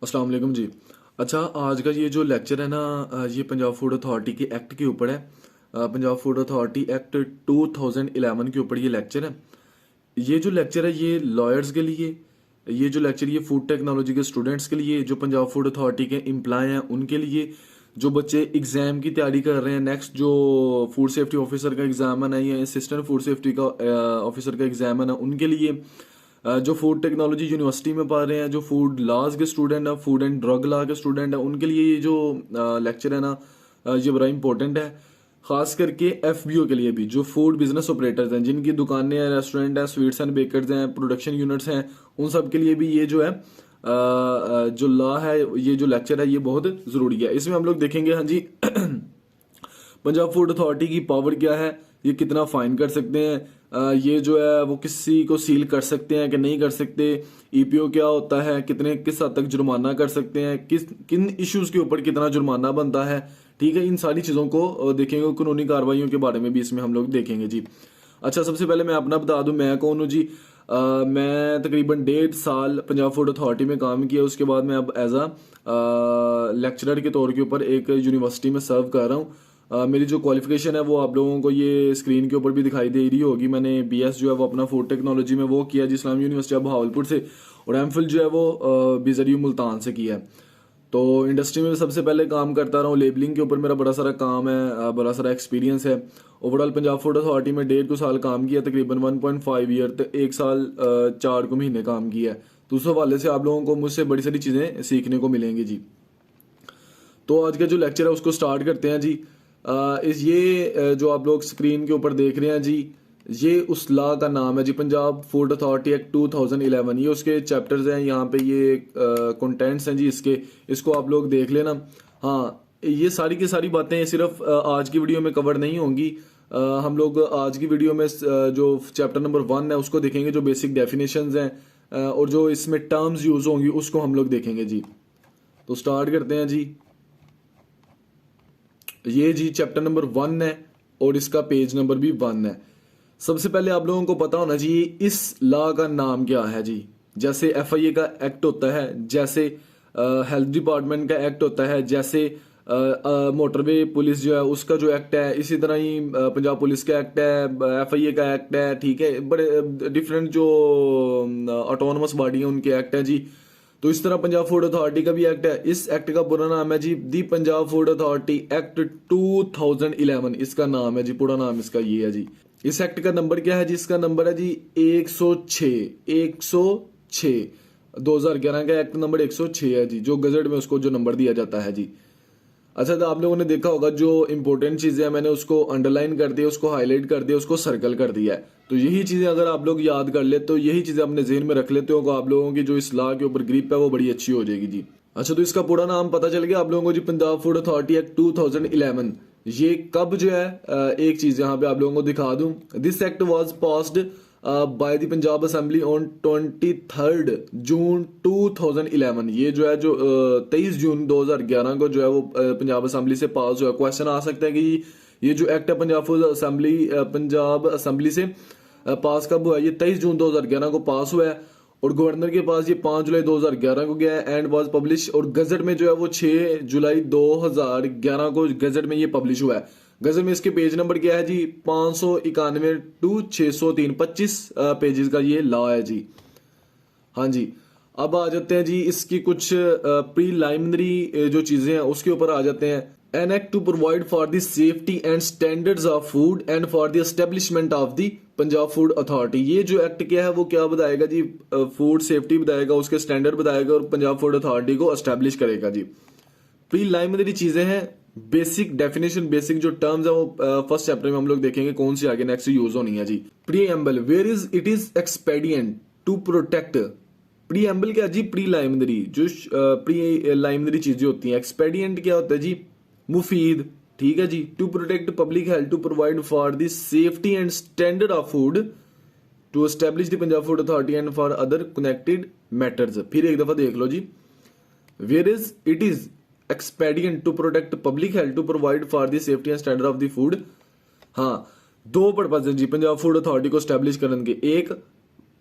अस्सलाम वालेकुम जी। अच्छा, आज का ये जो लेक्चर है ना, ये पंजाब फूड अथॉरिटी के एक्ट के ऊपर है। पंजाब फूड अथॉरिटी एक्ट 2011 के ऊपर ये लेक्चर है। ये जो लेक्चर है ये लॉयर्स के लिए, ये जो लेक्चर ये फूड टेक्नोलॉजी के स्टूडेंट्स के लिए, जो पंजाब फूड अथॉरिटी के एम्प्लॉय हैं उनके लिए, जो बच्चे एग्ज़ाम की तैयारी कर रहे हैं, नेक्स्ट जो फूड सेफ्टी ऑफिसर का एग्ज़ाम है या असिस्टेंट फूड सेफ्टी का ऑफिसर का एग्ज़ाम है ना, उनके लिए, जो फूड टेक्नोलॉजी यूनिवर्सिटी में पढ़ रहे हैं, जो फूड लॉज के स्टूडेंट हैं, फूड एंड ड्रग लॉ के स्टूडेंट हैं, उनके लिए ये जो लेक्चर है ना, ये बड़ा इंपॉर्टेंट है। खास करके एफबीओ के लिए भी, जो फूड बिजनेस ऑपरेटर्स हैं, जिनकी दुकानें हैं, रेस्टोरेंट हैं, स्वीट्स एंड बेकर्स हैं, प्रोडक्शन यूनिट्स हैं, उन सब के लिए भी ये जो है जो लॉ है, ये जो लेक्चर है ये बहुत ज़रूरी है। इसमें हम लोग देखेंगे, हाँ जी, पंजाब फूड अथॉरिटी की पावर क्या है, ये कितना फाइन कर सकते हैं, ये जो है वो किसी को सील कर सकते हैं कि नहीं कर सकते, ईपीओ क्या होता है, किस हद तक जुर्माना कर सकते हैं, किन इश्यूज के ऊपर कितना जुर्माना बनता है। ठीक है, इन सारी चीज़ों को देखेंगे। कानूनी कार्रवाइयों के बारे में भी इसमें हम लोग देखेंगे जी। अच्छा, सबसे पहले मैं अपना बता दूं, मैं कौन हूँ जी। मैं तकरीबन 1.5 साल पंजाब फूड अथॉरिटी में काम किया। उसके बाद मैं अब एज अ लेक्चरर के तौर के ऊपर एक यूनिवर्सिटी में सर्व कर रहा हूँ। मेरी जो क्वालिफिकेशन है वो आप लोगों को ये स्क्रीन के ऊपर भी दिखाई दे रही होगी। मैंने बीएस जो है वो अपना फूड टेक्नोलॉजी में वो किया जी, इस्लामी यूनिवर्सिटी ऑफ बहावलपुर से, और एमफिल जो है वो बिजरियू मुल्तान से किया है। तो इंडस्ट्री में सबसे पहले काम करता रहा हूँ, लेबलिंग के ऊपर मेरा बड़ा सारा काम है, बड़ा सारा एक्सपीरियंस है। ओवरऑल पंजाब फूड अथॉरिटी में 1.5 साल काम किया, तकरीबन 1.5 ईयर तक, 1 साल 4 महीने काम किया है। तो उस हवाले से आप लोगों को मुझसे बड़ी सारी चीज़ें सीखने को मिलेंगी जी। तो आज का जो लेक्चर है उसको स्टार्ट करते हैं जी। जो आप लोग स्क्रीन के ऊपर देख रहे हैं जी, ये उस लॉ का नाम है जी, पंजाब फूड अथॉरिटी एक्ट 2011। ये उसके चैप्टर्स हैं, यहाँ पे ये कंटेंट्स हैं जी इसके, इसको आप लोग देख लेना। हाँ, ये सारी की सारी बातें सिर्फ आज की वीडियो में कवर नहीं होंगी। हम लोग आज की वीडियो में जो चैप्टर नंबर 1 है उसको देखेंगे, जो बेसिक डेफिनेशंस हैं, और जो इसमें टर्म्स यूज होंगी उसको हम लोग देखेंगे जी। तो स्टार्ट करते हैं जी। ये जी चैप्टर नंबर 1 है और इसका पेज नंबर भी 1 है। सबसे पहले आप लोगों को पता होना चाहिए इस लॉ का नाम क्या है जी। जैसे एफआईए का एक्ट होता है, जैसे हेल्थ डिपार्टमेंट का एक्ट होता है, जैसे मोटरवे पुलिस जो है उसका जो एक्ट है, इसी तरह ही पंजाब पुलिस का एक्ट है, एफआईए का एक्ट है। ठीक है, बड़े डिफरेंट जो ऑटोनमस बॉडी है उनके एक्ट है जी। तो इस तरह पंजाब फूड अथॉरिटी का भी एक्ट है। इस एक्ट का पूरा नाम है जी दी पंजाब फूड अथॉरिटी एक्ट 2011, इसका नाम है जी, पूरा नाम इसका ये है जी। इस एक्ट का नंबर क्या है जी, इसका नंबर है जी 106 2011 का एक्ट नंबर 106 है जी, जो गजट में उसको जो नंबर दिया जाता है जी। अच्छा, तो आप लोगों ने देखा होगा जो इंपॉर्टेंट चीजें हैं मैंने उसको अंडरलाइन कर दिया, उसको हाईलाइट कर दिया, उसको सर्कल कर दिया है। तो यही चीजें अगर आप लोग याद कर ले, तो यही चीजें अपने जहन में रख लेते हो, आप लोगों की जो इस लॉ के ऊपर ग्रिप है वो बड़ी अच्छी हो जाएगी जी। अच्छा, तो इसका पूरा नाम पता चल गया आप लोगों को जी, पंजाब फूड अथॉरिटी एक्ट 2011। ये कब जो है, एक चीज यहाँ पे आप लोगों को दिखा दूं, this act was passed by the Punjab assembly on 23 जून 2011। ये जो है जो 23 जून 2011 को जो है वो पंजाब असेंबली से पास हुआ। क्वेश्चन आ सकता है कि ये जो एक्ट है पंजाब असेंबली से पास कब हुआ। ये 23 जून 2011 को पास हुआ है और गवर्नर के पास ये 5 जुलाई 2011 को गया है एंड वाज पब्लिश, और गजट में जो है वो 6 जुलाई 2011 को गजट में ये पब्लिश हुआ है। गजल में इसके पेज नंबर क्या है जी, 591 टू 603, 25 पेजेस का ये लॉ है जी। हाँ जी, अब आ जाते हैं जी इसकी कुछ प्रीलिमिनरी जो चीजें हैं उसके ऊपर आ जाते हैं। An act to provide for the safety and standards of food and for the establishment of the Punjab food authority. ये जो एक्ट क्या है वो क्या बताएगा जी, फूड सेफ्टी बताएगा, उसके स्टैंडर्ड बताएगा और पंजाब फूड अथॉरिटी को एस्टेब्लिश करेगा जी। प्रीलिमिनरी चीजें हैं, बेसिक डेफिनेशन, बेसिक जो टर्म्स है वो फर्स्ट चैप्टर में हम लोग देखेंगे कौन सी आगे नेक्स्ट यूज होनी है जी। Preamble, where is it is expedient to protect. Preamble क्या जी, प्रीलिमिनरी, जो प्रीलिमिनरी चीजें होती हैं। एक्सपेडिएंट क्या होता है जी, मुफीद। ठीक है जी, to protect public health, to provide for the safety and standard of food, to establish the Punjab food authority and for other connected matters. फिर एक दफा देख लो जी, where is it is expedient to protect public health, to provide for the safety and standard of the food. हाँ, दो purpose है जी पंजाब फूड अथॉरिटी को स्टैब्लिश करने के, एक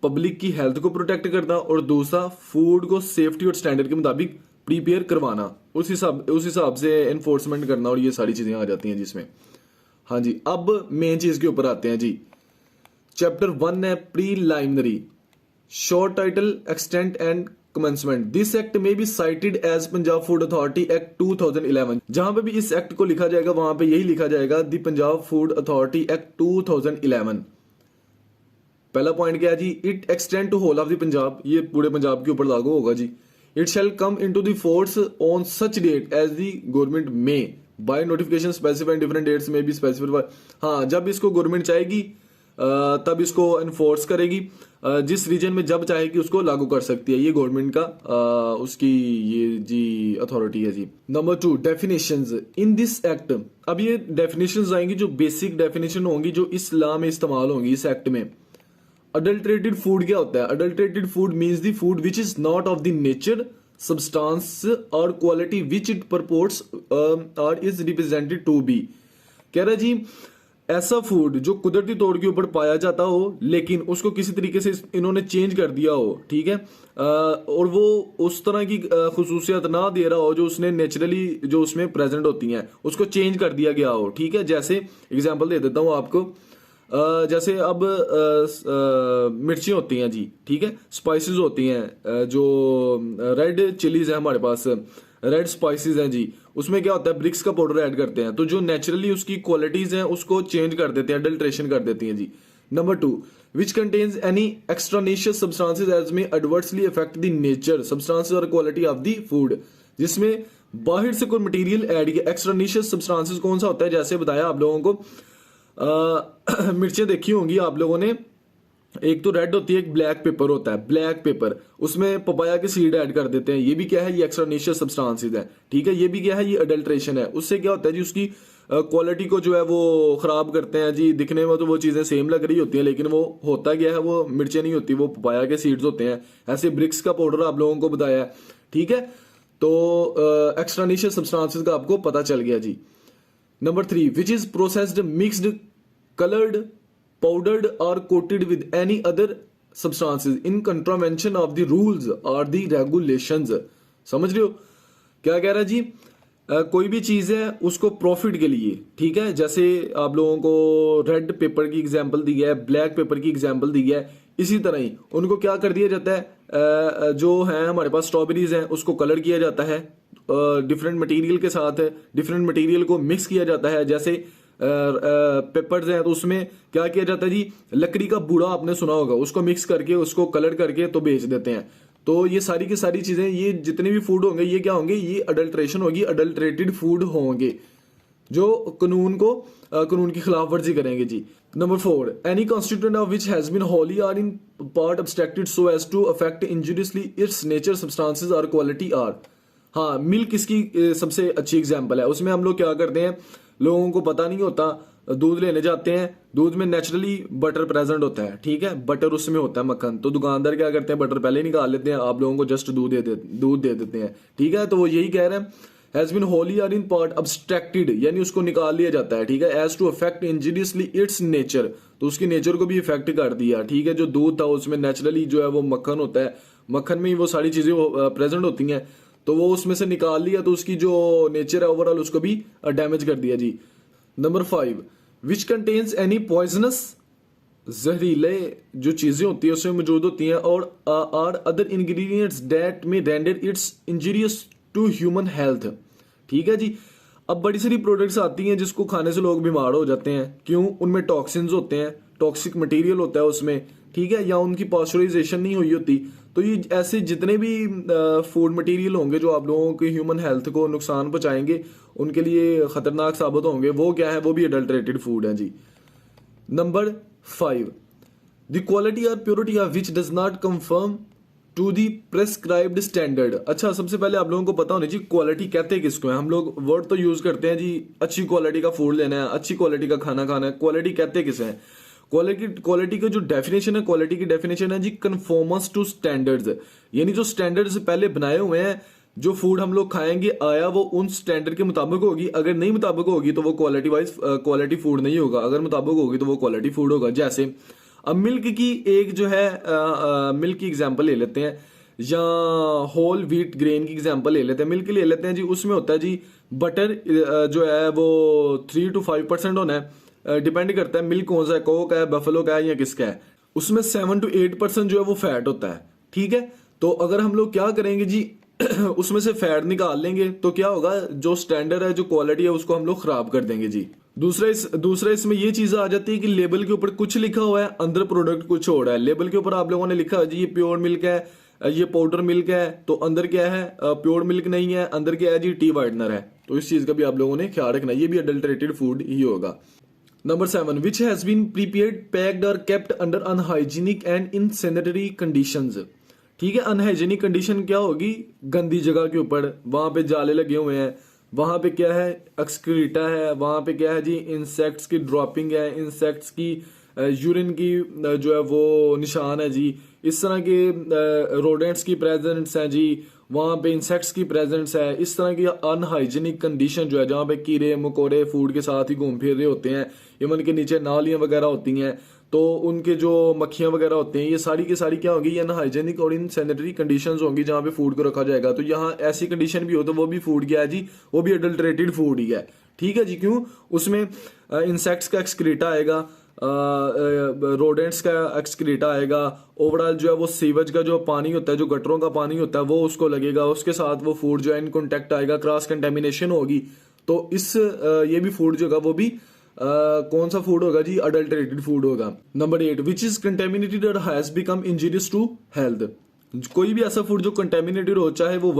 पब्लिक की हेल्थ को प्रोटेक्ट करना और दूसरा फूड को सेफ्टी और स्टैंडर्ड के मुताबिक प्रिपेयर करवाना, उस हिसाब से एनफोर्समेंट करना, और ये सारी चीजें आ जाती हैं जिसमें। हाँ जी, अब मेन चीज के ऊपर आते हैं जी। चैप्टर 1 है preliminary, short title, extent and commencement. This act में be cited as Punjab food authority act 2011। जहां पे भी इस एक्ट को लिखा जाएगा वहां पे यही लिखा जाएगा the Punjab food authority act 2011। पहला पॉइंट क्या है जी, it extend to whole of the Punjab, ये पूरे पंजाब के ऊपर लागू होगा जी। It shall come into the force on such date as the government may by notification specified different dates में भी स्पेसिफाइड। हाँ, जब इसको गवर्नमेंट चाहेगी तब इसको एनफोर्स करेगी, जिस रीजन में जब चाहेगी उसको लागू कर सकती है। ये गवर्नमेंट का उसकी ये जी अथॉरिटी है जी। Number 2, definitions in this act. अब ये डेफिनेशंस आएंगी जो बेसिक डेफिनेशन होंगी जो इस लॉ में इस्तेमाल होंगी इस एक्ट में। अडल्ट्रेटेड फूड क्या होता है? Adulterated food means the food which is not of the nature, substance or quality which it purports और इज रिप्रेजेंटेड टू बी। कह रहा है जी ऐसा फूड जो कुदरती तौर के ऊपर पाया जाता हो लेकिन उसको किसी तरीके से इन्होंने चेंज कर दिया हो, ठीक है, और वो उस तरह की खुसूसियत ना दे रहा हो जो उसने नेचुरली जो उसमें प्रेजेंट होती हैं, उसको चेंज कर दिया गया हो, ठीक है। जैसे एग्जांपल दे देता हूँ आपको, जैसे अब मिर्ची होती हैं जी, ठीक है, स्पाइसेस होती हैं, जो रेड चिलीज है हमारे पास, रेड स्पाइसेस हैं जी, उसमें क्या होता है ब्रिक्स का पाउडर ऐड करते हैं, तो जो नेचुरली उसकी क्वालिटीज हैं उसको चेंज कर देते हैं, अडल्ट्रेशन कर देती हैं जी। Number 2, which contains any extraneous substances as may adversely affect the nature, substances or quality of the food, जिसमें बाहर से कोई मटेरियल ऐड किया। एक्स्ट्रानेशियस सब्सटेंसेस कौन सा होता है? जैसे बताया आप लोगों को, मिर्चें देखी होंगी आप लोगों ने, एक तो रेड होती है, एक ब्लैक पेपर होता है, ब्लैक पेपर, उसमें पपाया के सीड ऐड कर देते हैं, ये भी क्या है, ये एक्स्ट्रानेशियस सब्सटेंसेस है, ठीक है, ये भी क्या है, ये अडल्ट्रेशन है। उससे क्या होता है जी, उसकी क्वालिटी को जो है वो खराब करते हैं जी। दिखने में तो वो चीजें सेम लग रही होती हैं लेकिन वो होता क्या है, वो मिर्चें नहीं होती, वो पपाया के सीड्स होते हैं। ऐसे ब्रिक्स का पाउडर आप लोगों को बताया है, ठीक है, तो एक्स्ट्रानेशियस सब्सटेंसेस का आपको पता चल गया जी। Number 3, which is processed, mixed, coloured, powdered or coated with any other substances in contravention of the rules or the regulations। समझ रहे हो क्या कह रहा है जी? कोई भी चीज है उसको प्रॉफिट के लिए, ठीक है, जैसे आप लोगों को रेड पेपर की एग्जांपल दी है, ब्लैक पेपर की एग्जांपल दी है, इसी तरह ही उनको क्या कर दिया जाता है, जो है हमारे पास स्ट्रॉबेरीज हैं उसको कलर किया जाता है डिफरेंट मटेरियल के साथ, डिफरेंट मटेरियल को मिक्स किया जाता है। जैसे पेपर्स हैं तो उसमें क्या किया जाता है जी, लकड़ी का बूढ़ा आपने सुना होगा, उसको मिक्स करके उसको कलर करके तो बेच देते हैं। तो ये सारी की सारी चीजें, ये जितने भी फूड होंगे ये क्या होंगे, ये अडल्ट्रेशन होगी, अडल्ट्रेटेड फूड होंगे जो कानून की खिलाफ वर्जी करेंगे जी। Number 4, any constituent of which has been wholly or in part abstracted so as to affect injuriously its nature, substances or quality or. हाँ, मिल्क इसकी सबसे अच्छी एग्जाम्पल है। उसमें हम लोग क्या करते हैं, लोगों को पता नहीं होता, दूध लेने जाते हैं, दूध में नेचुरली बटर प्रेजेंट होता है, ठीक है, बटर उसमें होता है, मक्खन, तो दुकानदार क्या करते हैं, बटर पहले निकाल लेते हैं, आप लोगों को जस्ट दूध दे देते हैं, ठीक है। तो वो यही कह रहे हैं, has been wholly or in part abstracted, यानी उसको निकाल लिया जाता है, ठीक है, as to affect injuriously its nature, तो उसकी नेचर को भी इफेक्ट कर दिया, ठीक है। जो दूध था उसमें नेचुरली जो है वो मक्खन होता है, मक्खन में ही वो सारी चीजें प्रेजेंट होती हैं, तो वो उसमें से निकाल लिया तो उसकी जो नेचर है ओवरऑल उसको भी डैमेज कर दिया जी। Number 5, which contains any poisonous, जहरीले जो चीजें होती है उसमें मौजूद होती हैं, और are other ingredients that may render its injurious to human health, ठीक है जी। अब बड़ी सारी प्रोडक्ट्स आती हैं जिसको खाने से लोग बीमार हो जाते हैं, क्यों? उनमें टॉक्सिन्स होते हैं, टॉक्सिक मटेरियल होता है उसमें, ठीक है, या उनकी पॉस्चराइजेशन नहीं हुई होती। तो ये ऐसे जितने भी फूड मटेरियल होंगे जो आप लोगों की ह्यूमन हेल्थ को नुकसान पहुंचाएंगे, उनके लिए खतरनाक साबित होंगे, वो क्या है, वो भी अडल्ट्रेटेड फूड है जी। नंबर 5, द क्वालिटी और purity of which does not conform to the prescribed standard. अच्छा, सबसे पहले आप लोगों को पता होना चाहिए क्वालिटी कहते हैं किसको है। हम लोग वर्ड तो यूज करते हैं जी, अच्छी क्वालिटी का फूड लेना है, अच्छी क्वालिटी का खाना खाना है, क्वालिटी कहते किसे हैं? क्वालिटी का जो डेफिनेशन है, क्वालिटी की डेफिनेशन है जी कन्फॉर्मस टू स्टैंडर्ड्स, यानी जो स्टैंडर्ड्स पहले बनाए हुए हैं, जो फूड हम लोग खाएंगे आया वो उन स्टैंडर्ड के मुताबिक होगी, अगर नहीं मुताबिक होगी तो वो क्वालिटी फूड नहीं होगा, अगर मुताबिक होगी तो वो क्वालिटी फूड होगा। जैसे अब मिल्क की एक जो है मिल्क की एग्जांपल ले लेते हैं, या होल व्हीट ग्रेन की एग्जांपल ले लेते हैं, मिल्क ले लेते हैं जी। उसमें होता है जी बटर जो है वो 3 to 5% होना है, डिपेंड करता है मिल्क कौन सा है, कोक है, बफलो का है या किसका है। उसमें 7 to 8% जो है वो फैट होता है, ठीक है। तो अगर हम लोग क्या करेंगे जी उसमें से फैट निकाल लेंगे तो क्या होगा, जो स्टैंडर्ड है, जो क्वालिटी है, उसको हम लोग खराब कर देंगे जी। दूसरा इसमें ये चीज आ जाती है कि लेबल के ऊपर कुछ लिखा हुआ है, अंदर प्रोडक्ट कुछ और है। लेबल के ऊपर आप लोगों ने लिखा है जी ये प्योर मिल्क है, ये पाउडर मिल्क है, तो अंदर क्या है, प्योर मिल्क नहीं है, अंदर क्या है जी टी वाइटनर है। तो इस चीज का भी आप लोगों ने ख्याल रखना है, ये भी अडल्टरेटेड फूड ही होगा। Number 7, which has been prepared, packed or kept under unhygienic and insanitary conditions. ठीक है, अनहाइजीनिक कंडीशन क्या होगी, गंदी जगह के ऊपर, वहां पे जाले लगे हुए हैं, वहां पे क्या है, एक्सक्रीटा है, वहां पे क्या है जी, इंसेक्ट्स की ड्रॉपिंग है, इंसेक्ट्स की यूरिन की जो है वो निशान है जी, इस तरह के रोडेंट्स की प्रेजेंस है जी, वहां पे इंसेक्ट्स की प्रेजेंस है। इस तरह की अनहाइजीनिक कंडीशन जो है, जहाँ पे कीड़े मकोड़े फूड के साथ ही घूम फिर रहे होते हैं, इवन के नीचे नालियां वगैरह होती हैं, तो उनके जो मक्खियां वगैरह होती हैं, ये सारी की सारी क्या होगी, ये अनहाइजीनिक और इन सैनिटरी कंडीशंस होंगी जहाँ पे फूड को रखा जाएगा। तो यहाँ ऐसी कंडीशन भी हो तो वो भी फूड क्या है जी, वो भी अडल्टरेटेड फूड ही है। ठीक है जी, क्यों, उसमें इंसेक्ट्स का एक्सक्रीटा आएगा, रोडेंट्स का एक्सक्रीटा आएगा, ओवरऑल जो है वो सीवेज का जो पानी होता है, जो गटरों का पानी होता है, वो उसको लगेगा, उसके साथ वो फूड जो है इन कॉन्टेक्ट आएगा, क्रॉस कंटेमिनेशन होगी। तो इस ये भी फूड जो होगा वो भी कौन सा फूड होगा जी, अडल्टरेटेड फूड होगा। नंबर 8, विच इज कंटेमिनेटेड और has become injurious to health. कोई भी ऐसा फूड जो कंटेमिनेटेड हो, चाहे वो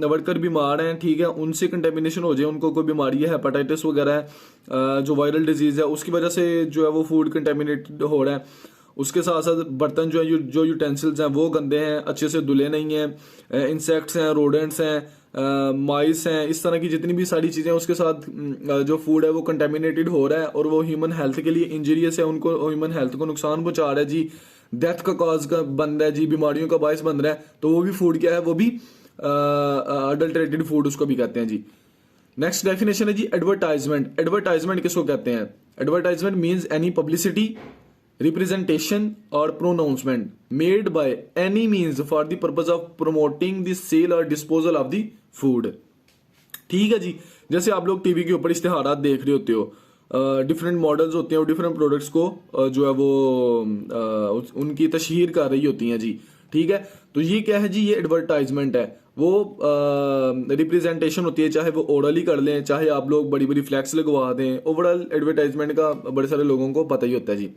वर्कर बीमार हैं, ठीक है, उनसे कंटेमिनेशन हो जाए, उनको कोई बीमारी है, हेपेटाइटिस वगैरह है, जो वायरल डिजीज है, उसकी वजह से जो है वो फूड कंटेमिनेटेड हो रहा है। उसके साथ साथ बर्तन जो है, जो यूटेंसिल्स हैं वो गंदे हैं, अच्छे से धुले नहीं हैं, इंसेक्ट्स हैं, रोडेंट्स हैं, माइस हैं, इस तरह की जितनी भी सारी चीज़ें, उसके साथ जो फूड है वो कंटेमिनेटेड हो रहा है और वो ह्यूमन हेल्थ के लिए इंजीरियस है, उनको ह्यूमन हेल्थ को नुकसान पहुंचा रहा है जी, डेथ का कॉज का बन रहा है जी, बीमारियों का बायस बन रहा है। तो वो भी फूड क्या है, वो भी अडल्टरेटेड फूड उसको भी कहते हैं जी। नेक्स्ट डेफिनेशन है जी एडवर्टाइजमेंट। एडवर्टाइजमेंट किसको कहते हैं, advertisement means any publicity, representation or pronouncement made by any means for the purpose of promoting the sale or disposal of the food. ठीक है जी, जैसे आप लोग टीवी के ऊपर इश्तेहारात देख रहे होते हो, डिफरेंट मॉडल्स होते हैं और डिफरेंट प्रोडक्ट्स को जो है वो उनकी तशहीर कर रही होती हैं जी। ठीक है, तो ये क्या है जी, ये एडवर्टाइजमेंट है। वो रिप्रेजेंटेशन होती है, चाहे वो ओरली कर लें, चाहे आप लोग बड़ी बड़ी फ्लैक्स लगवा दें, ओवरऑल एडवर्टाइजमेंट का बड़े सारे लोगों को पता ही होता है जी।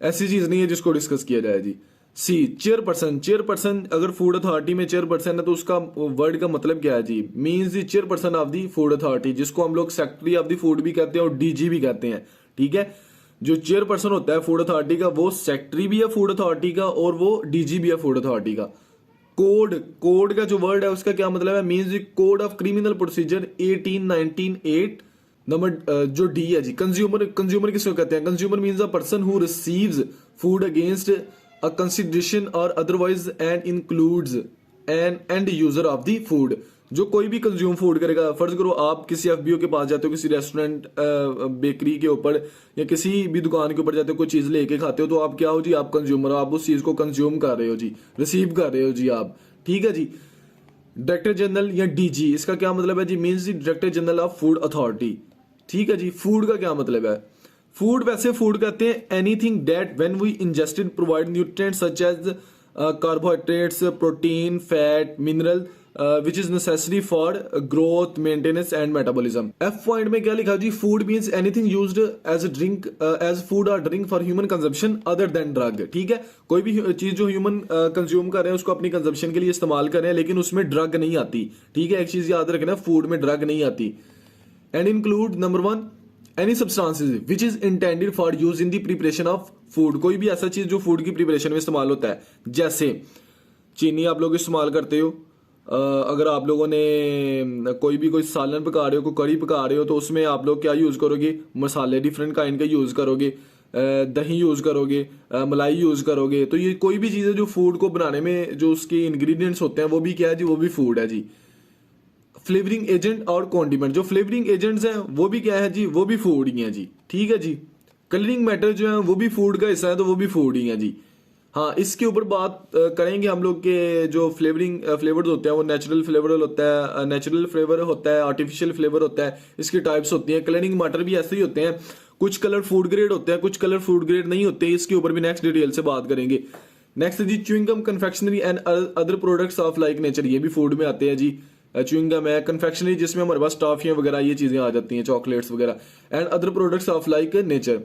ऐसी चीज नहीं है जिसको डिस्कस किया जाए जी। सी, चेयरपर्सन अगर फूड अथॉरिटी में चेयरपर्सन है तो उसका वर्ड का मतलब क्या है जी, means the chairperson of the food authority, जिसको हम लोग सेक्रेटरी ऑफ द फूड भी कहते हैं और डीजी भी कहते हैं। ठीक है, जो चेयरपर्सन होता है फूड अथॉरिटी का, वो सेक्रेटरी भी है फूड अथॉरिटी का और वो डीजी भी है फूड अथॉरिटी का। कोड का जो वर्ड है उसका क्या मतलब है, means code of criminal procedure 1898। Number जो डी है जी, कंज्यूमर किसको कहते हैं, consumer means a person who receives food against a consideration or otherwise and includes an end user of the food. जो कोई भी कंज्यूम फूड करेगा, फर्ज करो आप किसी एफबीओ के पास जाते हो, किसी रेस्टोरेंट बेकरी के ऊपर या किसी भी दुकान के ऊपर जाते हो, कोई चीज लेके खाते हो, तो आप क्या हो जी, आप कंज्यूमर हो, आप उस चीज को कंज्यूम कर रहे हो जी, रिसीव कर रहे हो जी आप। ठीक है जी, डायरेक्टर जनरल या डीजी, इसका क्या मतलब है जी, means the director general of food authority. ठीक है जी, फूड का क्या मतलब है, फूड वैसे फूड कहते हैं anything that when we ingested provide nutrients such as carbohydrates, protein, fat, mineral which is necessary for growth, maintenance and metabolism. F point में क्या लिखा जी, food means anything used as drink, as food or drink for human consumption other than drug. ठीक है, कोई भी चीज जो ह्यूमन कंज्यूम कर रहे हैं उसको अपनी कंजम्पशन के लिए इस्तेमाल कर रहे हैं, लेकिन उसमें ड्रग नहीं आती। ठीक है, एक चीज याद रखना, फूड में ड्रग नहीं आती। And include number 1 any substances which is intended for use in the preparation of food. कोई भी ऐसा चीज जो फूड की प्रिपरेशन में इस्तेमाल होता है, जैसे चीनी आप लोग इस्तेमाल करते हो, अगर आप लोगों ने कोई सालन पका रहे हो, कोई कड़ी पका रहे हो, तो उसमें आप लोग क्या यूज करोगे, मसाले डिफरेंट काइंड के यूज करोगे, दही यूज करोगे, मलाई यूज करोगे। तो ये कोई भी चीज़ है जो फूड को बनाने में जो उसके इंग्रेडिएंट्स होते हैं वो भी क्या है जी, वो भी फूड है जी। फ्लेवरिंग एजेंट और कॉन्डिमेंट, जो फ्लेवरिंग एजेंट्स हैं वो भी क्या है जी, वो भी फूड ही है जी। ठीक है जी, कलरिंग मैटर जो है वो भी फूड का हिस्सा है, तो वो भी फूड ही है जी। हाँ, इसके ऊपर बात करेंगे हम लोग के जो फ्लेवर्स होते हैं वो नेचुरल फ्लेवर होता है, नेचुरल फ्लेवर होता है, आर्टिफिशियल फ्लेवर होता है, इसकी टाइप्स होती हैं। कलरिंग मैटर भी ऐसे ही होते हैं, कुछ कलर फूड ग्रेड होते हैं, कुछ कलर फूड ग्रेड नहीं होते। इसके ऊपर भी नेक्स्ट डिटेल से बात करेंगे। नेक्स्ट जी chewing gum, confectionery and other products of like nature, ये भी फूड में आते हैं जी। च्युइंग गम है, कन्फेक्शनरी जिसमें हमारे पास टॉफियां वगैरह ये चीजें आ जाती हैं, चॉकलेट्स वगैरह, and other products of like nature.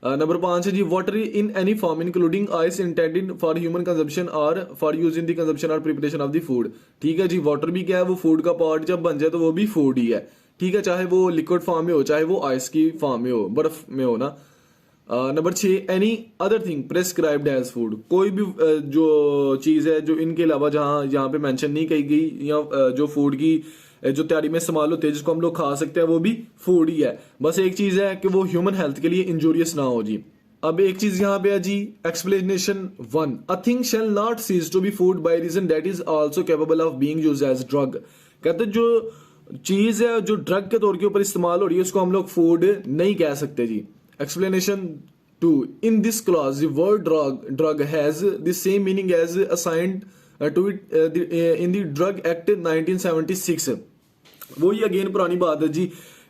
Number 5 है जी water in any form including ice intended for human consumption or for use in the consumption or preparation of the food. ठीक है जी, वाटर भी क्या है, वो फूड का पार्ट जब बन जाए तो वो भी फूड ही है। ठीक है, चाहे वो लिक्विड फॉर्म में हो, चाहे वो आइस की फॉर्म में हो, बर्फ में हो ना। Number 6 any other thing prescribed as food, कोई भी जो चीज़ है जो इनके अलावा यहाँ पे मेंशन नहीं की गई या जो फूड की जो तैयारी में इस्तेमाल होते हैं जिसको हम लोग खा सकते हैं वो भी फूड ही है। बस एक चीज़ है कि वो ह्यूमन हेल्थ के लिए इंजूरियस ना हो जी। अब एक चीज यहाँ पे है जी, explanation 1, a thing shall not cease to be food by reason that is also capable of being used as drug. कहते जो चीज है जो ड्रग के तौर के ऊपर इस्तेमाल हो रही है उसको हम लोग फूड नहीं कह सकते जी। Explanation 2. In this clause, the word drug has the same meaning as assigned to it in the Drug Act 1976. वो ही अगेन पुरानी बात है जी,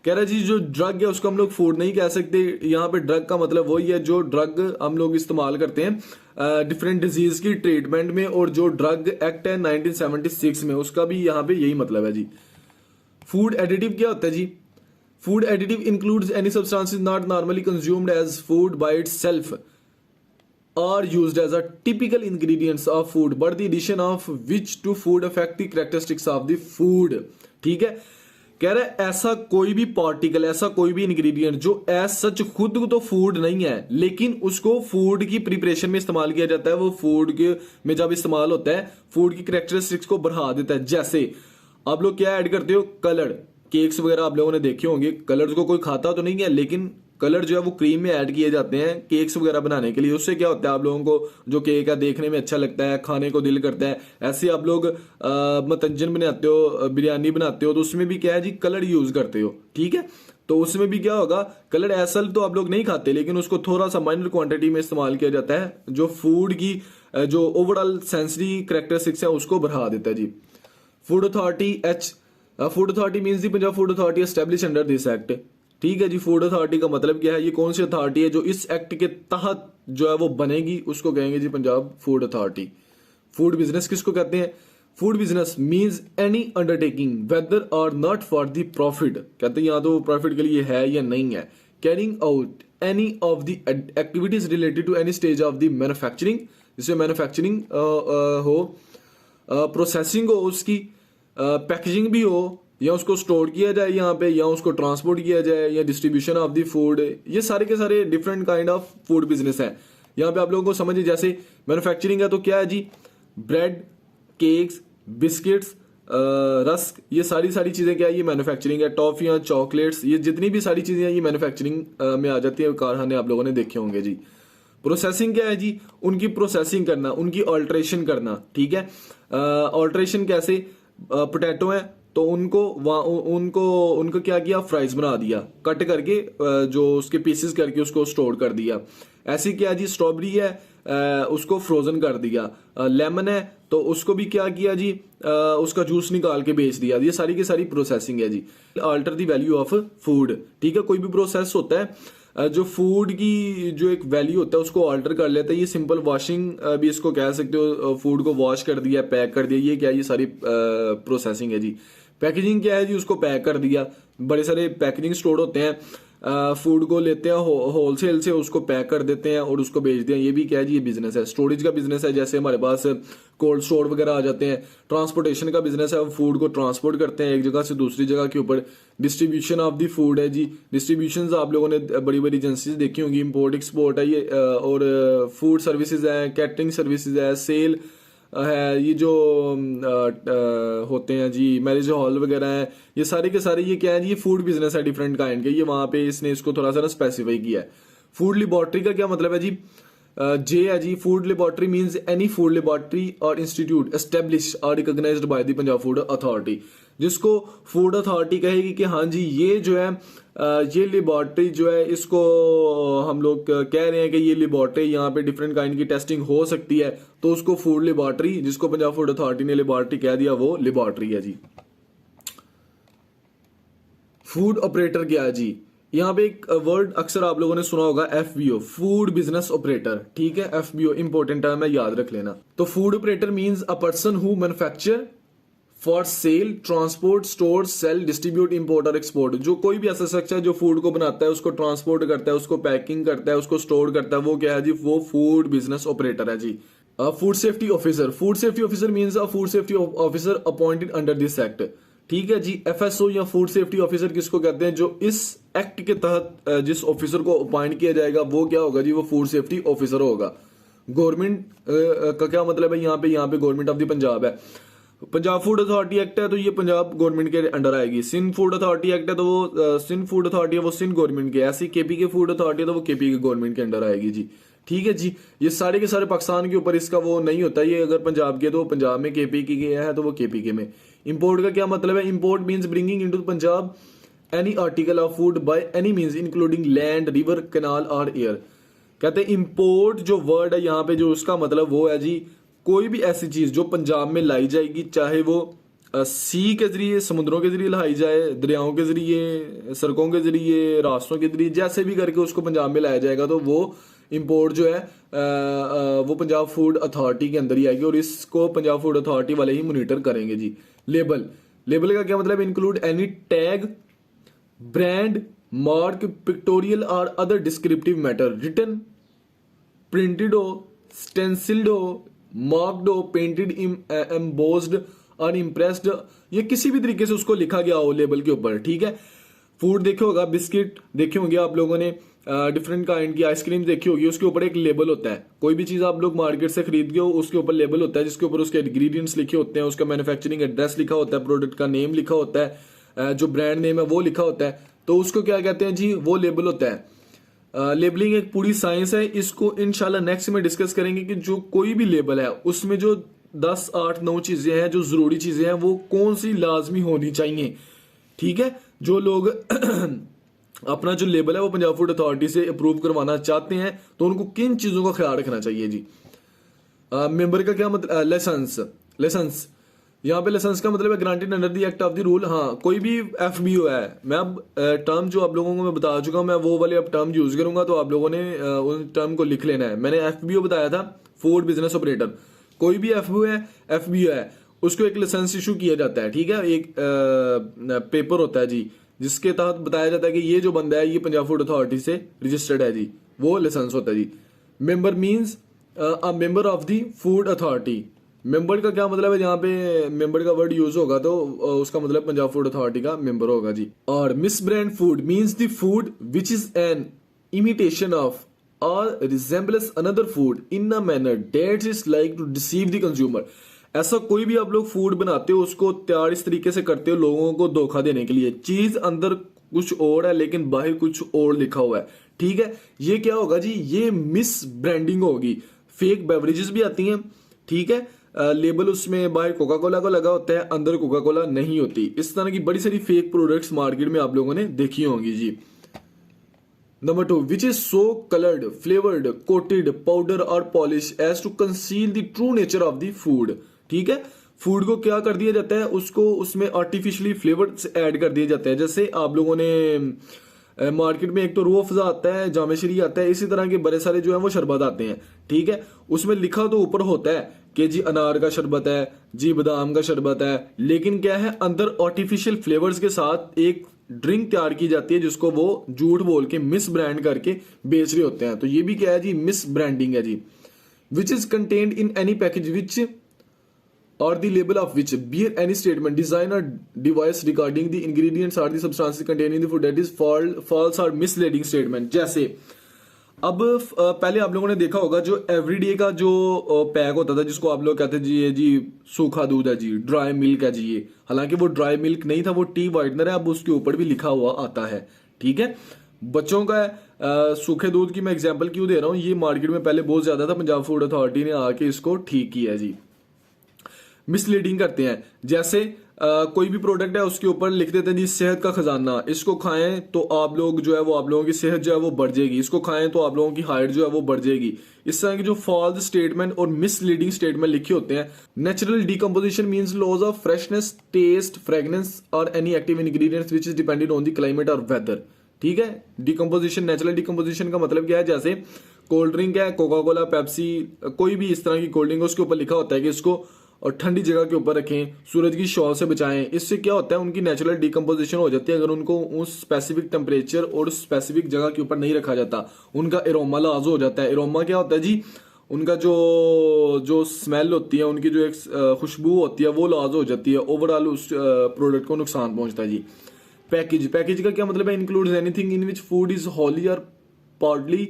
कह रहा है जी जो ड्रग है उसको हम लोग फूड नहीं कह सकते। यहाँ पे ड्रग का मतलब वही है जो ड्रग हम लोग इस्तेमाल करते हैं डिफरेंट डिजीज की ट्रीटमेंट में, और जो ड्रग एक्ट है 1976 में उसका भी यहाँ पे यही मतलब है जी। फूड एडिटिव क्या होता है जी? Food additive includes any substances not normally consumed as food by itself or used as a typical ingredients of food, but the addition of which to food affect the characteristics of the food. ठीक है, कह रहा है ऐसा कोई भी particle, ऐसा कोई भी इंग्रेडिएंट जो एज सच खुद तो फूड नहीं है लेकिन उसको फूड की प्रिपरेशन में इस्तेमाल किया जाता है, वो फूड के में जब इस्तेमाल होता है फूड की कैरेक्टरिस्टिक्स को बढ़ा देता है। जैसे आप लोग क्या ऐड करते हो, कलर, केक्स वगैरह आप लोगों ने देखे होंगे, कलर्स को कोई खाता तो नहीं है लेकिन कलर जो है वो क्रीम में ऐड किए जाते हैं केक्स वगैरह बनाने के लिए। उससे क्या होता है, आप लोगों को जो केक है देखने में अच्छा लगता है, खाने को दिल करता है। ऐसे आप लोग मतंजन बनाते हो, बिरयानी बनाते हो, तो उसमें भी क्या है जी, कलर यूज करते हो। ठीक है, तो उसमें भी क्या होगा, कलर असल तो आप लोग नहीं खाते लेकिन उसको थोड़ा सा माइनर क्वांटिटी में इस्तेमाल किया जाता है जो फूड की जो ओवरऑल सेंसरी कैरेक्टरिस्टिक्स है उसको बढ़ा देता है जी। Food authority food authority means the Punjab food authority establish under this act. ठीक है जी, फूड अथॉरिटी का मतलब क्या है, ये कौन सी अथॉरिटी है जो इस एक्ट के तहत जो है वो बनेगी, उसको कहेंगे जी Punjab food authority. Food business किसको कहते हैं? Food business means any undertaking whether or not for the profit, कहते हैं या तो प्रॉफिट के लिए है या नहीं है, carrying out any of the activities related to any stage of the manufacturing, जिसमें मैन्युफैक्चरिंग हो, प्रोसेसिंग हो, उसकी पैकेजिंग भी हो, या उसको स्टोर किया जाए यहाँ पे, या उसको ट्रांसपोर्ट किया जाए, या डिस्ट्रीब्यूशन ऑफ द फूड, ये सारे के सारे different kind of food business है। यहाँ पे आप लोगों को समझिए, जैसे मैन्युफैक्चरिंग है तो क्या है जी, ब्रेड, केक्स, बिस्किट्स, रस्क, ये सारी चीजें क्या है, ये मैन्युफैक्चरिंग है। टॉफियां, चॉकलेट्स, ये जितनी भी सारी चीजें हैं ये मैन्युफैक्चरिंग में आ जाती है। कारखाने आप लोगों ने देखे होंगे जी। प्रोसेसिंग क्या है जी, उनकी प्रोसेसिंग करना, उनकी ऑल्ट्रेशन करना। ठीक है, ऑल्ट्रेशन कैसे, पोटैटो है तो उनको क्या किया, फ्राइज बना दिया, कट करके जो उसके पीसेस करके उसको स्टोर कर दिया। ऐसी क्या जी, स्ट्रॉबेरी है उसको फ्रोजन कर दिया, लेमन है तो उसको भी क्या किया जी, उसका जूस निकाल के बेच दिया। ये सारी की सारी प्रोसेसिंग है जी। Alter the value of food. ठीक है, कोई भी प्रोसेस होता है जो फूड की जो एक वैल्यू होता है उसको ऑल्टर कर लेता है। ये सिंपल वॉशिंग भी इसको कह सकते हो, फूड को वॉश कर दिया, पैक कर दिया, ये क्या है, ये सारी प्रोसेसिंग है जी। पैकेजिंग क्या है जी, उसको पैक कर दिया, बड़े सारे पैकेजिंग स्टोर होते हैं, फूड को लेते हैं होलसेल से, उसको पैक कर देते हैं और उसको बेच दिया, ये भी क्या है जी, ये बिजनेस है। स्टोरेज का बिजनेस है, जैसे हमारे पास कोल्ड स्टोर वगैरह आ जाते हैं। ट्रांसपोर्टेशन का बिजनेस है, फूड को ट्रांसपोर्ट करते हैं एक जगह से दूसरी जगह के ऊपर। डिस्ट्रीब्यूशन ऑफ द फूड है जी, डिस्ट्रीब्यूशन आप लोगों ने बड़ी बड़ी एजेंसीज देखी होंगी, इम्पोर्ट एक्सपोर्ट है ये, और फूड सर्विसेज है, कैटरिंग सर्विसेज है, सेल है, ये जो होते हैं जी, मैरिज हॉल वगैरह है, ये सारे के सारे ये क्या है जी, ये फूड बिजनेस है डिफरेंट काइंड के। ये वहां पे इसने इसको थोड़ा सा ना स्पेसिफाई किया है। फूड लेबोरेटरी का क्या मतलब है जी, जे है जी, food laboratory means any food laboratory or institute establish or recognised by the Punjab food authority, जिसको फूड अथॉरिटी कहेगी कि हाँ जी ये जो है ये लेबोरेटरी जो है इसको हम लोग कह रहे हैं कि ये लेबोरेटरी यहाँ पे डिफरेंट काइंड की टेस्टिंग हो सकती है, तो उसको फूड लेबोरेटरी, जिसको पंजाब फूड अथॉरिटी ने लेबोरेटरी कह दिया, वो लेबोरेटरी है जी। फूड ऑपरेटर क्या है जी, यहाँ पे एक वर्ड अक्सर आप लोगों ने सुना होगा, एफबीओ, फूड बिजनेस ऑपरेटर, ठीक है। एफबीओ इंपॉर्टेंट टर्म है, याद रख लेना। तो food operator means a person who manufacture for sale, transport, store, sale, distribute, import और एक्सपोर्ट। जो कोई भी ऐसा शख्स है जो फूड को बनाता है, उसको ट्रांसपोर्ट करता है, उसको पैकिंग करता है, उसको स्टोर करता है, वो क्या है जी, वो फूड बिजनेस ऑपरेटर है जी। Food safety officer, food safety officer means a food safety officer appointed under this act, ठीक है जी। एफएसओ या फूड सेफ्टी ऑफिसर किसको कहते हैं, जो इस एक्ट के तहत जिस ऑफिसर को अपॉइंट किया जाएगा वो क्या होगा जी, वो फूड सेफ्टी ऑफिसर होगा। गवर्नमेंट का क्या मतलब है, यहाँ पे गवर्नमेंट ऑफ द पंजाब है। पंजाब फूड अथॉरिटी एक्ट है तो ये पंजाब गवर्नमेंट के अंडर आएगी। सिंध फूड अथॉरिटी एक्ट है तो वो सिंध फूड अथॉरिटी है वो सिंध गवर्नमेंट के। ऐसी केपी के फूड अथॉरिटी है तो वो केपी के गवर्नमेंट के अंडर आएगी जी, ठीक है जी। ये सारे के सारे पाकिस्तान के ऊपर इसका वो नहीं होता, ये अगर पंजाब के तो पंजाब में, केपी की है तो वो केपी के में। इंपोर्ट का क्या मतलब है, import means bringing into Punjab any article of food by any means including land, river, canal और एयर। कहते हैं इंपोर्ट जो वर्ड है यहाँ पे, जो उसका मतलब वो है जी कोई भी ऐसी चीज जो पंजाब में लाई जाएगी, चाहे वो सी के जरिए, समुद्रों के जरिए लाई जाए, दरियाओं के जरिए, सड़कों के जरिए, रास्तों के जरिए, जैसे भी करके उसको पंजाब में लाया जाएगा, तो वो इंपोर्ट जो है वो पंजाब फूड अथॉरिटी के अंदर ही आएगी और इसको पंजाब फूड अथॉरिटी वाले ही मॉनिटर करेंगे जी। लेबल, लेबल का क्या मतलब, include any tag, brand, mark, pictorial or other descriptive matter, written, printed हो, स्टेंसिल्ड हो, मार्क्ड हो, पेंटेड, एम्बोस्ड और इम्प्रेस्ड, ये किसी भी तरीके से उसको लिखा गया हो लेबल के ऊपर, ठीक है। फूड देखे होगा, बिस्किट देखे होंगे आप लोगों ने, डिफरेंट काइंड की आइसक्रीम देखी होगी, उसके ऊपर एक लेबल होता है। कोई भी चीज आप लोग मार्केट से खरीद गए हो, उसके ऊपर लेबल होता है जिसके ऊपर उसके इंग्रेडिएंट्स लिखे होते हैं, उसका मैन्युफैक्चरिंग एड्रेस लिखा होता है, प्रोडक्ट का नेम लिखा होता है, जो ब्रांड नेम है वो लिखा होता है, तो उसको क्या कहते हैं जी, वो लेबल होता है। लेबलिंग एक पूरी साइंस है, इसको इंशाल्लाह नेक्स्ट में डिस्कस करेंगे कि जो कोई भी लेबल है उसमें जो 10, 8, 9 चीजें हैं जो जरूरी चीजें हैं वो कौन सी लाजमी होनी चाहिए, ठीक है। जो लोग अपना जो लेबल है वो पंजाब फूड अथॉरिटी से अप्रूव करवाना चाहते हैं तो उनको किन चीजों का ख्याल रखना चाहिए जी। मेंबर का क्या मतलब, लाइसेंस, लाइसेंस यहाँ पे लाइसेंस का मतलब है granted under the act of the rule. हाँ, कोई भी एफबीओ है, मैं अब टर्म जो आप लोगों को मैं बता चुका हूँ, मैं वो वाले अब टर्म यूज करूंगा तो आप लोगों ने उन टर्म को लिख लेना है। मैंने एफबीओ बताया था, फूड बिजनेस ऑपरेटर। कोई भी एफबीओ है उसको एक लाइसेंस इशू किया जाता है, ठीक है। एक पेपर होता है जी जिसके तहत बताया जाता है कि ये जो बंदा है ये पंजाब फूड अथॉरिटी से रजिस्टर्ड है जी, वो लाइसेंस होता है जी। Member means a member of the food authority. Member का क्या मतलब है, जहाँ पे मेंबर का वर्ड यूज होगा तो उसका मतलब पंजाब फूड अथॉरिटी का मेंबर होगा जी। और misbrand food means the food which is an imitation of or resembles another food in a manner that is like to deceive the consumer. ऐसा कोई भी आप लोग फूड बनाते हो उसको तैयार इस तरीके से करते हो लोगों को धोखा देने के लिए, चीज अंदर कुछ और है लेकिन बाहर कुछ और लिखा हुआ है, ठीक है। ये क्या होगा जी, ये मिस ब्रांडिंग होगी। फेक बेवरेजेस भी आती हैं, ठीक है। लेबल उसमें बाहर कोका कोला का लगा होता है, अंदर कोका कोला नहीं होती। इस तरह की बड़ी सारी फेक प्रोडक्ट्स मार्केट में आप लोगों ने देखी होंगी जी। Number 2, which is so coloured, flavoured, coated, powder or polish as to conceal the true nature of the food, ठीक है। फूड को क्या कर दिया जाता है, उसको उसमें आर्टिफिशियली फ्लेवर्स ऐड कर दिए जाते हैं। जैसे आप लोगों ने मार्केट में एक तो रूह अफ़ज़ा आता है, जामेश्री आता है, इसी तरह के बड़े सारे जो है वो शरबत आते हैं, ठीक है। उसमें लिखा तो ऊपर होता है कि जी अनार का शरबत है जी, बादाम का शरबत है, लेकिन क्या है अंदर आर्टिफिशियल फ्लेवर्स के साथ एक ड्रिंक तैयार की जाती है जिसको वो झूठ बोल के मिस ब्रांड करके बेच रहे होते हैं। तो ये भी क्या है जी, मिस ब्रांडिंग है जी। Which is contained in any package which or the label of which bear any statement, design or device regarding the ingredients or the substances contained in the food that is false or misleading statement. जैसे अब पहले आप लोगों ने देखा होगा जो everyday का जो पैक होता था जिसको आप लोग कहते थे जी ये जी सूखा दूध है जी, ड्राई मिल्क है जी ये, हालांकि वो ड्राई मिल्क नहीं था, वो टी वाइटनर है, अब उसके ऊपर भी लिखा हुआ आता है, ठीक है। बच्चों का है। सूखे दूध की मैं एग्जांपल क्यों दे रहा हूँ, ये मार्केट में पहले बहुत ज्यादा था, पंजाब फूड अथॉरिटी ने आके इसको ठीक किया है जी। मिसलीडिंग करते हैं, जैसे कोई भी प्रोडक्ट है उसके ऊपर लिख देते हैं जी सेहत का खजाना, इसको खाएं तो आप लोग जो है वो आप लोगों की सेहत जो है वो बढ़ जाएगी, इसको खाएं तो आप लोगों की हाइट जो है वो बढ़ जाएगी। इस तरह की जो फॉल्स स्टेटमेंट और मिसलीडिंग स्टेटमेंट लिखे होते हैं। Natural decomposition means loss of freshness, taste, fragrance or any active ingredients which is dependent on the climate or weather. ठीक है, डिकम्पोजिशन, नेचुरल डिकम्पोजिशन का मतलब क्या है, जैसे कोल्ड ड्रिंक है, कोका कोला, पेप्सी, कोई भी इस तरह की कोल्ड ड्रिंक, उसके ऊपर लिखा होता है कि इसको और ठंडी जगह के ऊपर रखें, सूरज की शॉ से बचाएं। इससे क्या होता है, उनकी नेचुरल डिकम्पोजिशन हो जाती है अगर उनको उस स्पेसिफिक टेम्परेचर और स्पेसिफिक जगह के ऊपर नहीं रखा जाता। उनका एरोमा लॉस हो जाता है। एरोमा क्या होता है जी, उनका जो जो स्मेल होती है, उनकी जो एक खुशबू होती है वो लॉस हो जाती है, ओवरऑल उस प्रोडक्ट को नुकसान पहुंचता है जी। पैकेज, पैकेज का क्या मतलब है, includes anything in which food is wholly or partly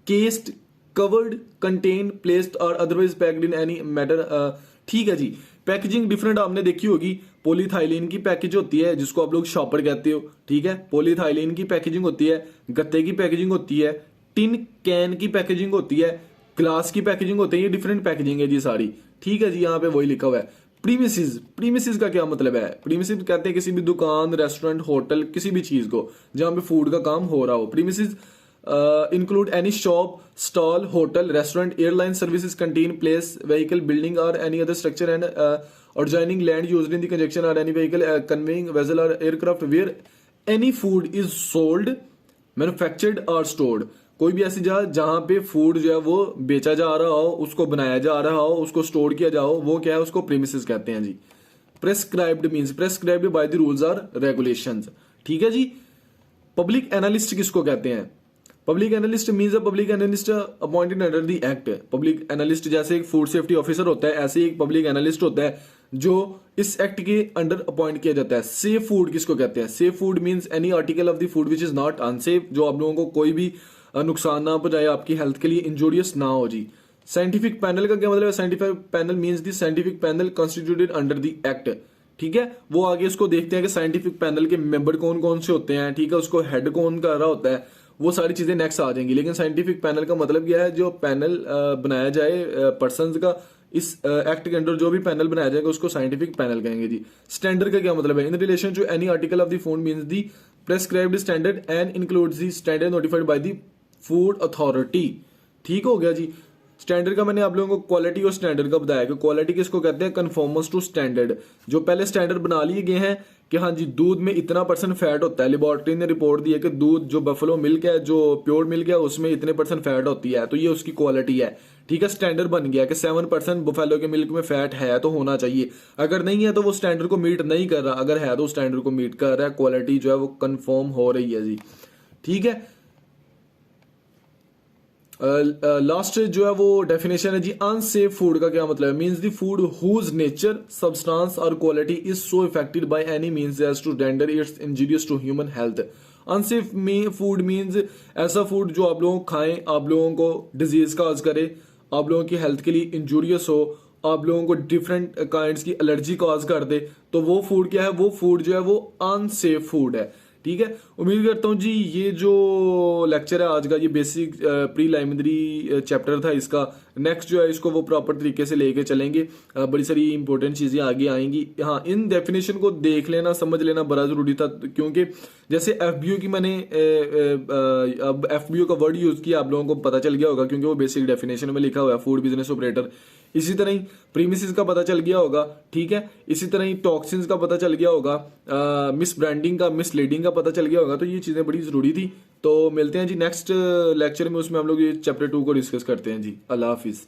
cased, covered, contain, placed or otherwise packed in any matter. ठीक है जी। पैकेजिंग डिफरेंट आपने देखी होगी। पॉलीथाइलिन की पैकेज होती है जिसको आप लोग शॉपर कहते हो। ठीक है, पॉलीथाइलिन की पैकेजिंग होती है, गत्ते की पैकेजिंग होती है, टिन कैन की पैकेजिंग होती है, ग्लास की पैकेजिंग होती है। ये डिफरेंट पैकेजिंग है जी सारी। ठीक है जी, यहाँ पे वही लिखा हुआ है। प्रीमिसेस, प्रीमिसेस का क्या मतलब है, प्रीमिसेस कहते हैं किसी भी दुकान, रेस्टोरेंट, होटल, किसी भी चीज को जहां पे फूड का काम हो रहा हो। Premises include any shop, stall, hotel, restaurant, airline services, canteen, place, vehicle, building or any other structure and adjoining land used in the conjunction or any vehicle, conveying vessel or aircraft where any food is sold, manufactured or stored। कोई भी ऐसी जगह जहां पे food जो है वो बेचा जा रहा हो, उसको बनाया जा रहा हो, उसको स्टोर किया जा हो, वो क्या है, उसको प्रीमिसेस कहते हैं जी। Prescribed means prescribed by the rules or regulations. ठीक है जी। पब्लिक एनालिस्ट किसको कहते हैं, public analyst means a public analyst appointed under the act. Public analyst जैसे एक फूड सेफ्टी ऑफिसर होता है, ऐसे एक पब्लिक एनालिस्ट होता है जो इस एक्ट के अंडर अपॉइंट किया जाता है। सेफ फूड किसको कहते हैं, safe food means any article of the food which is not unsafe, जो आप लोगों को कोई भी नुकसान ना पहुंचाए, आपकी हेल्थ के लिए इंजूरियस ना हो जी। साइंटिफिक पैनल का क्या मतलब है, scientific panel means the scientific panel constituted under the act. ठीक है, वो आगे इसको देखते हैं कि साइंटिफिक पैनल के मेंबर कौन कौन से होते हैं। ठीक है, उसको हेड कौन कर रहा होता है, वो सारी चीजें नेक्स्ट आ जाएंगी। लेकिन साइंटिफिक पैनल का मतलब क्या है, जो पैनल बनाया जाए पर्संस का, इस एक्ट के अंडर जो भी पैनल बनाया जाएगा उसको साइंटिफिक पैनल कहेंगे जी। स्टैंडर्ड का क्या मतलब है, in relation to any article of the food means the prescribed standard and includes the standard notified by the food authority. ठीक हो गया जी। स्टैंडर्ड का मैंने आप लोगों को क्वालिटी और स्टैंडर्ड का बताया कि क्वालिटी किसको कहते हैं, कन्फॉर्मस टू स्टैंडर्ड। जो पहले स्टैंडर्ड बना लिए गए हैं कि हाँ जी दूध में इतना % फैट होता है, लेबोरेटरी ने रिपोर्ट दी है कि दूध जो बफलो मिल्क है, जो प्योर मिल्क है, उसमें इतने % फैट होती है, तो ये उसकी क्वालिटी है। ठीक है, स्टैंडर्ड बन गया कि 7% बफेलो के मिल्क में फैट है तो होना चाहिए, अगर नहीं है तो वो स्टैंडर्ड को मीट नहीं कर रहा, अगर है तो स्टैंडर्ड को मीट कर रहा है, क्वालिटी जो है वो कंफर्म हो रही है जी। ठीक है, लास्ट जो है वो डेफिनेशन है जी। अनसेफ फूड का क्या मतलब है, means the food whose nature, substance or quality is so affected by any means as to render its injurious to human health. Unsafe food means ऐसा फूड जो आप लोगों को खाएं, आप लोगों को डिजीज काज करे, आप लोगों की हेल्थ के लिए इंजूरियस हो, आप लोगों को डिफरेंट काइंड्स की एलर्जी काज कर दे, तो वो फूड क्या है, वो फूड जो है वो अनसेफ फूड है। ठीक है, उम्मीद करता हूँ जी ये जो लेक्चर है आज का, ये बेसिक प्रीलिमिनरी चैप्टर था इसका। नेक्स्ट जो है इसको वो प्रॉपर तरीके से लेके चलेंगे, बड़ी सारी इंपॉर्टेंट चीजें आगे आएंगी। हाँ, इन डेफिनेशन को देख लेना, समझ लेना बड़ा जरूरी था, क्योंकि जैसे एफबीओ की मैंने अब एफबीओ का वर्ड यूज किया, आप लोगों को पता चल गया होगा क्योंकि वो बेसिक डेफिनेशन में लिखा हुआ है, फूड बिजनेस ऑपरेटर। इसी तरह ही प्रीमिसेस का पता चल गया होगा। ठीक है, इसी तरह ही टॉक्सिन्स का पता चल गया होगा, मिस ब्रांडिंग का, मिस लीडिंग का पता चल गया होगा। तो ये चीजें बड़ी जरूरी थी। तो मिलते हैं जी नेक्स्ट लेक्चर में, उसमें हम लोग ये चैप्टर 2 को डिस्कस करते हैं जी। अल्लाह हाफिज।